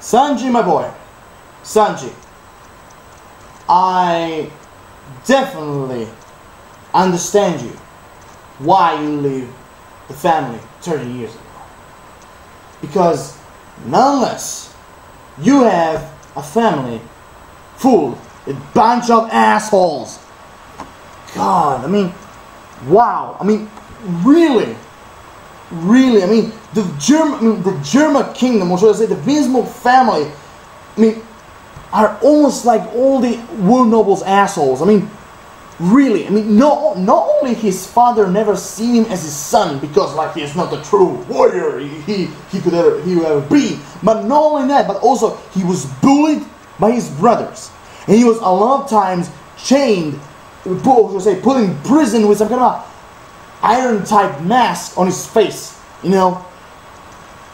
Sanji, my boy. Sanji. I definitely understand you. Why you leave the family 30 years ago. Because nonetheless, you have a family full of a bunch of assholes. God, I mean, wow. I mean, really, I mean, the German kingdom, or should I say, the Bismarck family, I mean, are almost like all the world nobles assholes. I mean, really, I mean, not only his father never seen him as his son because, like, he is not the true warrior he could ever be, but not only that, but also he was bullied by his brothers, and he was a lot of times chained, put in prison with some kind of iron type mask on his face, you know.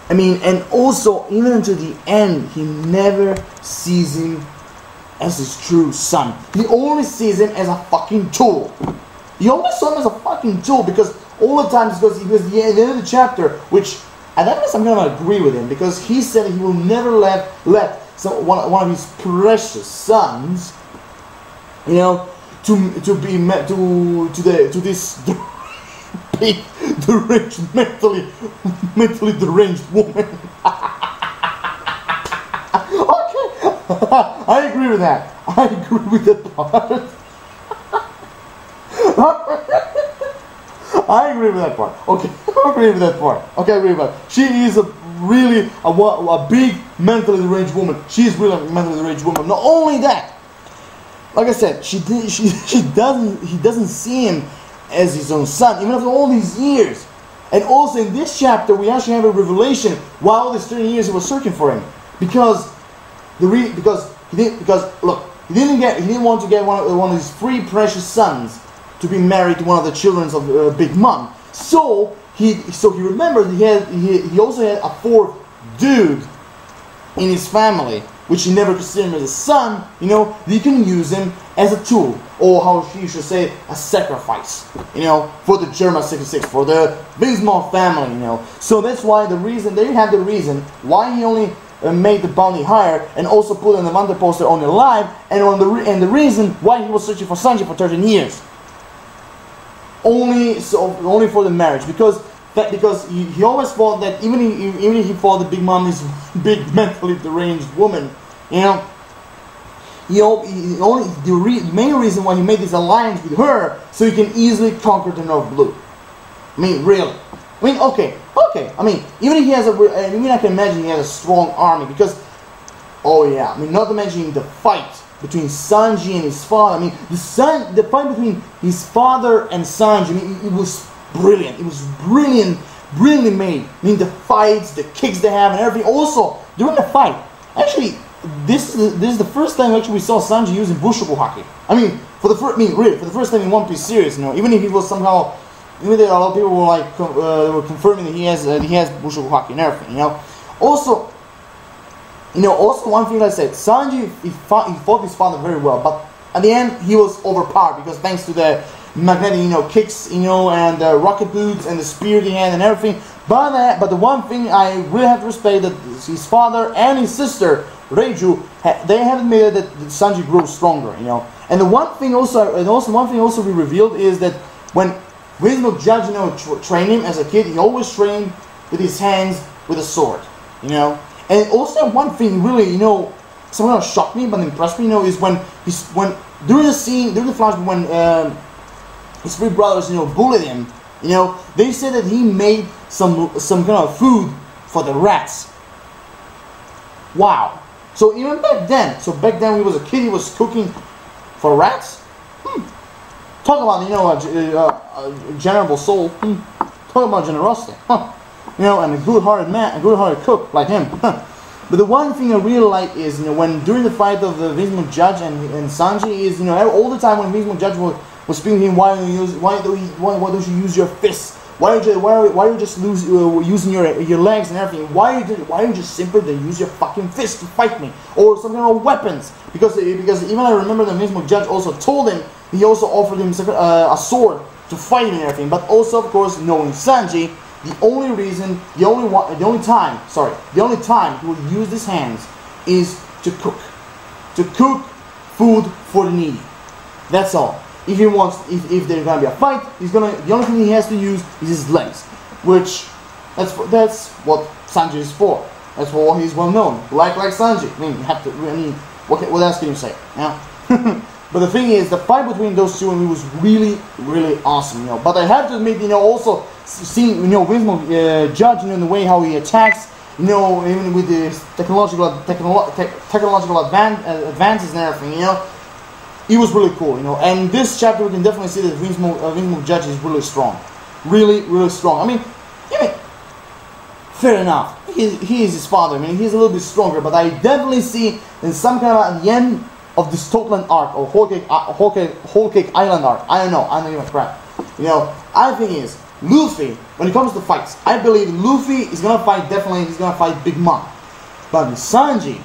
I mean, and also even to the end, he never sees him as his true son. He only sees him as a fucking tool. He only saw him as a fucking tool because all the times, because at the end of the chapter, which at that point I'm gonna agree with him, because he said he will never let one of his precious sons, you know, to this big deranged, mentally deranged woman. I agree with that. I agree with that part. I agree with that part. Okay, I agree with that part. Okay, I agree with that. She is really a big mentally deranged woman. She is really a mentally deranged woman. Not only that, like I said, he doesn't see him as his own son, even after all these years. And also in this chapter, we actually have a revelation why all these 30 years he was searching for him, because he didn't want to get one of his three precious sons to be married to one of the children of Big Mom. So he remembered he also had a fourth dude in his family, which he never considered him as a son. You know, he can use him as a tool, or how she should say, a sacrifice. You know, for the German 66, for the Bismarck family. You know, so that's why there you have the reason why he only made the bounty higher, and also put an wanted poster on the live, and the reason why he was searching for Sanji for 13 years. Only for the marriage, because he always thought that even if he thought that Big Mom is a big mentally deranged woman, you know, the main reason why he made this alliance with her, so he can easily conquer the North Blue. I mean, really. I mean, okay. I mean, even I can imagine he has a strong army, because, oh yeah, I mean, not to mention the fight between Sanji and his father. I mean, the fight between his father and Sanji, I mean, it was brilliant. It was brilliantly made. I mean, the fights, the kicks they have, and everything. Also, during the fight, actually, this is the first time actually we saw Sanji using Bushoku Haki. I mean, for the first time in One Piece series, you know, even if he was somehow. Even though a lot of people were like were confirming that he has Bushoku Haki and everything, you know. Also one thing I said, Sanji he fought his father very well, but at the end he was overpowered because thanks to the magnetic, you know, kicks, you know, and the rocket boots and the spear he had and everything. But the one thing I really have to respect that his father and his sister Reiju they haven't made it that Sanji grows stronger, you know. And the one thing also we revealed is that when Bismarck Judge, you know, trained him as a kid, he always trained with his hands with a sword, you know. And also one thing really, you know, something that shocked me but impressed me, you know, is when during the flashback when his three brothers, you know, bullied him, you know, they said that he made some kind of food for the rats. Wow. So even back then, when he was a kid, he was cooking for rats. Talk about, you know, a generous soul. Talk about generosity. You know, and a good-hearted man, a good-hearted cook like him. But the one thing I really like is, you know, when during the fight of the Bismarck Judge and Sanji is, you know, all the time when Bismarck Judge was speaking to him, why don't you use your fists? Why are you just using your legs and everything? Why are you just simply use your fucking fists to fight me, or some kind of weapons? Because even I remember the Bismarck Judge also told him. He also offered him a sword to fight him and everything. But also, of course, knowing Sanji, the only time he will use his hands is to cook. To cook food for the needy. That's all. If he wants, if there's gonna be a fight, the only thing he has to use is his legs, which that's what Sanji is for. That's for what he's well known. Like Sanji. I mean, what else can you say? Yeah. But the thing is, the fight between those two was really, really awesome. You know. But I have to admit, you know, also seeing, you know, Wismo Judge, you know, in the way how he attacks, you know, even with the technological advances and everything, you know, it was really cool, you know. And this chapter, we can definitely see that Wismo Judge is really strong, really, really strong. I mean, fair enough. He is his father. I mean, he's a little bit stronger, but I definitely see in some kind of at the end of this Totland arc or Whole Cake Island arc. I don't know. I don't give a crap. You know, I think is Luffy. When it comes to fights, I believe Luffy is gonna fight. Definitely, he's gonna fight Big Mom. But with Sanji,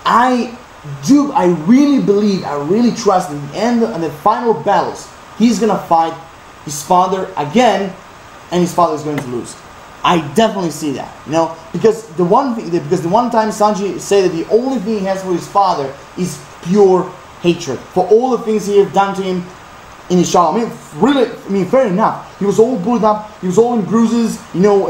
I really believe, I really trust in the end and the final battles, he's gonna fight his father again, and his father is going to lose. I definitely see that, you know, because the one time Sanji said that the only thing he has for his father is pure hatred for all the things he has done to him in his childhood. I mean, really, fair enough. He was all bullied up. He was all in bruises, you know,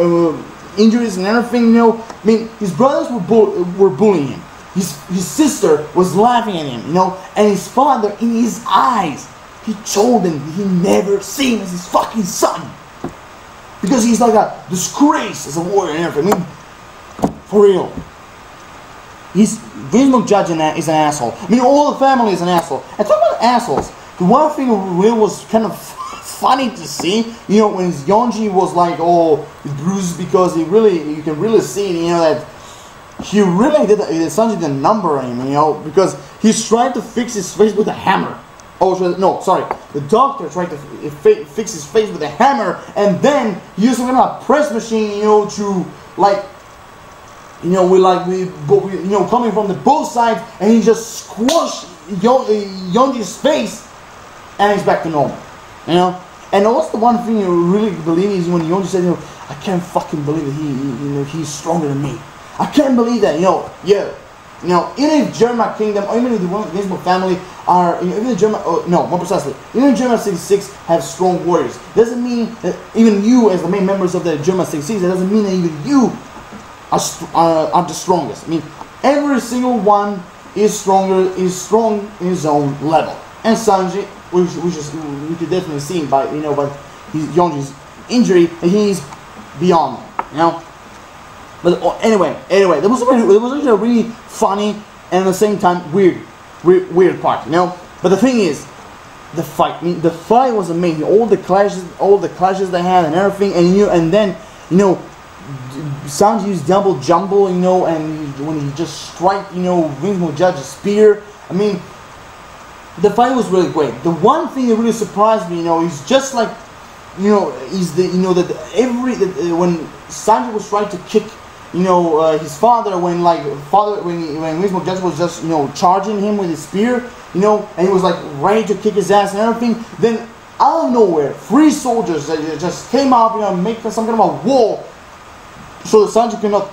injuries and everything. You know, I mean, his brothers were bullying him. His sister was laughing at him, you know, and his father, in his eyes, he told him he never seen as his fucking son. Because he's like a disgrace as a warrior and everything. I mean, for real. Wismo Judge is an asshole. I mean, all the family is an asshole. And talk about assholes. The one thing really was kind of funny to see, you know, when Yonji was like, oh, bruised, because you can really see, you know, that he really did Sanji did a number on him, you know, because he's trying to fix his face with a hammer. Oh, no, sorry. The doctor tried to fix his face with a hammer, and then he used some kind of press machine, you know, to like, you know, coming from the both sides, and he just squashed Yonji's face, and he's back to normal, you know. And also the one thing you really believe is when Yonji said, you know, I can't fucking believe that he's stronger than me. I can't believe that, you know. Yeah. You know, even if Germa Kingdom, or even if the Wismo family are, you know, even the more precisely, even if Germa 66 have strong warriors, doesn't mean that even you, as the main members of the Germa 66, that doesn't mean that even you are the strongest. I mean, every single one is strong in his own level. And Sanji, we could definitely see by, you know, by Yonji's injury, that he's beyond them, you know. But anyway, that was actually a really funny and at the same time weird part, you know. But the thing is, the fight. I mean, the fight was amazing. All the clashes they had and everything, and then you know, Sanji used double jumble, you know, and when he just strike, you know, Wismo Judge's spear. I mean, the fight was really great. The one thing that really surprised me, you know, is just like, you know, when Sanji was trying to kick, you know, his father, when Wismo Judge was just, you know, charging him with his spear, you know, and he was like ready to kick his ass and everything, then out of nowhere, 3 soldiers just came out, you know, make some kind of a wall so that Sanji cannot,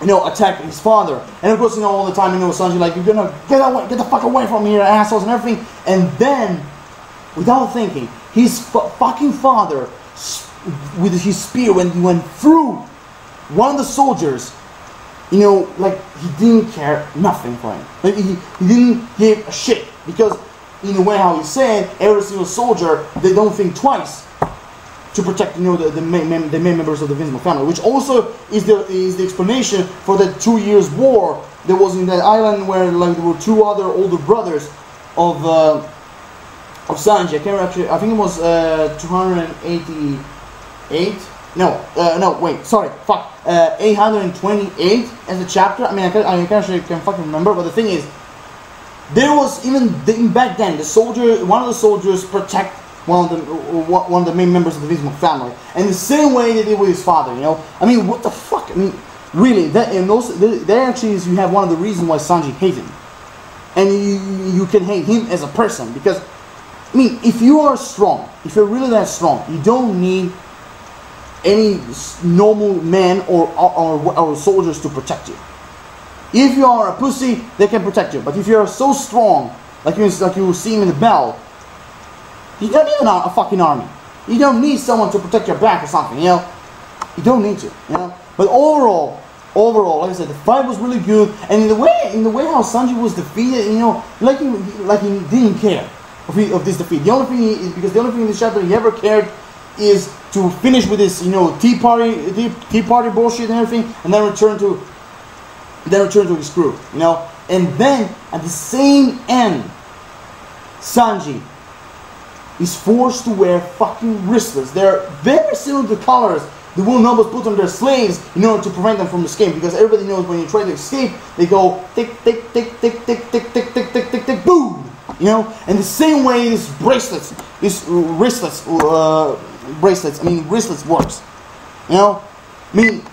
you know, attack his father. And of course, you know, all the time, you know, Sanji like, you're gonna get the fuck away from here, assholes, and everything. And then, without thinking, his fucking father, with his spear, when he went through one of the soldiers, you know, like, he didn't care nothing for him. Like, he didn't give a shit, because in the way how he said, every single soldier, they don't think twice to protect, you know, the main members of the Wismo family, which also is the explanation for the 2 years war that was in that island where, like, there were 2 other older brothers of Sanji. I can't actually. I think it was 288. No, wait, sorry, fuck. 828 as a chapter. I mean, I can't fucking remember. But the thing is, there was even back then one of the soldiers protect one of the main members of the Wismo family, and the same way they did with his father. You know, I mean, what the fuck? I mean, really, that actually is, you have one of the reasons why Sanji hates him, and you can hate him as a person, because, I mean, if you are strong, if you're really that strong, you don't need any normal men or soldiers to protect you. If you are a pussy, they can protect you. But if you are so strong, like you see him in the bell, you don't need a fucking army. You don't need someone to protect your back or something, you know. You don't need to, you know. But overall, like I said, the fight was really good, and in the way how Sanji was defeated, you know, like he didn't care of this defeat. The only thing is because the only thing in this chapter he ever cared is to finish with this, you know, tea party bullshit and everything, and then return to his crew, you know. And then at the same end, Sanji is forced to wear fucking wristlets. They're very similar to the collars the wool nobles put on their slaves in order to prevent them from escape, because everybody knows when you try to escape, they go tick tick tick tick tick tick tick tick tick tick tick boom. You know, and the same way these wristlets works. You know, I mean,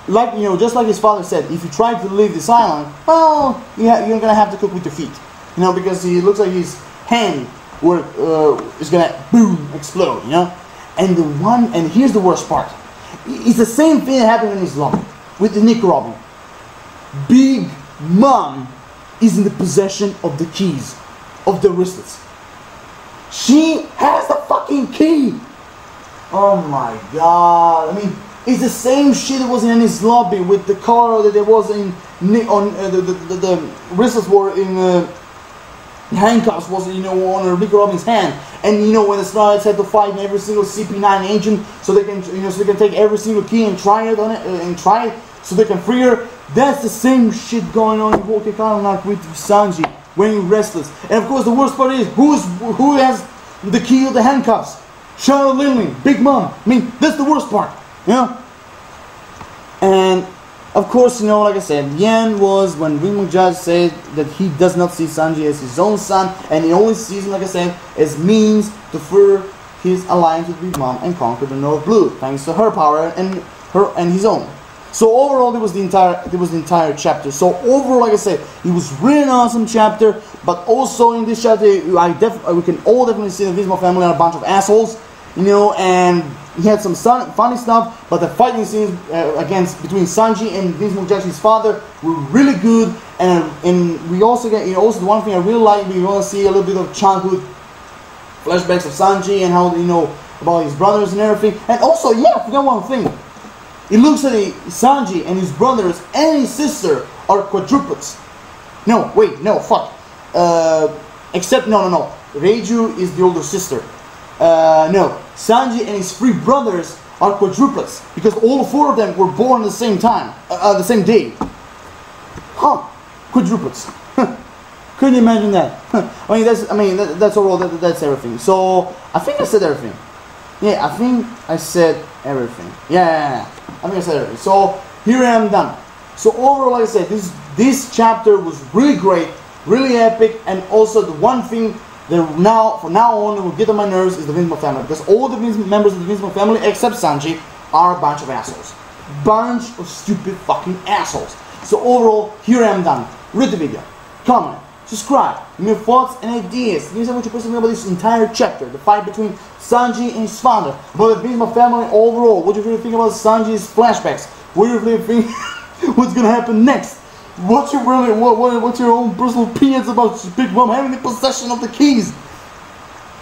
like, you know, just like his father said, if you try to leave this island, well, you're gonna have to cook with your feet. You know, because he looks like his hand is gonna boom explode. You know, and here's the worst part. It's the same thing that happened in his lobby with the Nick robbing. Big Mom is in the possession of the keys of the wristlets. She has the fucking key. Oh my god! I mean, it's the same shit that was in his lobby with the car that there was in the wristlets were in handcuffs was, you know, on Nick Robin's hand. And you know, when the Starlights had to fight in every single CP9 engine, so they can, you know, so they can take every single key and try it on it and try it so they can free her. That's the same shit going on in Whole Cake Island, like with Sanji wearing wristlets. And of course, the worst part is who has the key of the handcuffs? Charlotte Lindley, Big Mom. I mean, that's the worst part, you know. And of course, you know, like I said, the end was when Wingman Judge said that he does not see Sanji as his own son, and he only sees him, like I said, as means to further his alliance with Big Mom and conquer the North Blue, thanks to her power and his own. So overall, it was the entire chapter. So overall, like I said, it was really an awesome chapter. But also in this chapter, we can all definitely see the Visma family are a bunch of assholes, you know, and he had some funny stuff, but the fighting scenes between Sanji and Vince McJudge's father were really good, and we also get, you know, also the one thing I really like, we want to see a little bit of childhood flashbacks of Sanji and how, you know, about his brothers and everything. And also, yeah, I forgot one thing. It looks like Sanji and his brothers and his sister are quadruplets. No, wait, no, fuck. Except no. Reiju is the older sister. No, Sanji and his 3 brothers are quadruplets because all 4 of them were born at the same time, the same day. Huh? Quadruplets. Couldn't you imagine that? That's overall. That's everything. So I think I said everything. Yeah, I think I said everything. Yeah. I think I said everything. So here I am done. So overall, like I said, this chapter was really great, really epic, and also the one thing that from now on will get on my nerves is the Vinsmo family, because all the members of the Vinsmo family except Sanji are a bunch of assholes. Bunch of stupid fucking assholes. So overall, here I am done. Read the video, comment, subscribe, give me your thoughts and ideas. Give me what you personally think about this entire chapter, the fight between Sanji and his father, about the Vinsmo family overall. What do you really think about Sanji's flashbacks? What do you really think what's gonna happen next? What's your own personal opinions about Big Mom having the possession of the keys?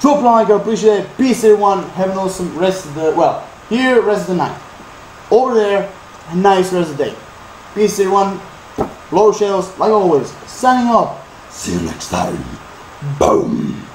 Drop a like, I appreciate it. Peace everyone. Have an awesome rest of the, well, here rest of the night. Over there, a nice rest of the day. Peace everyone. Lower shadows, like always. Signing off. See you next time. Boom.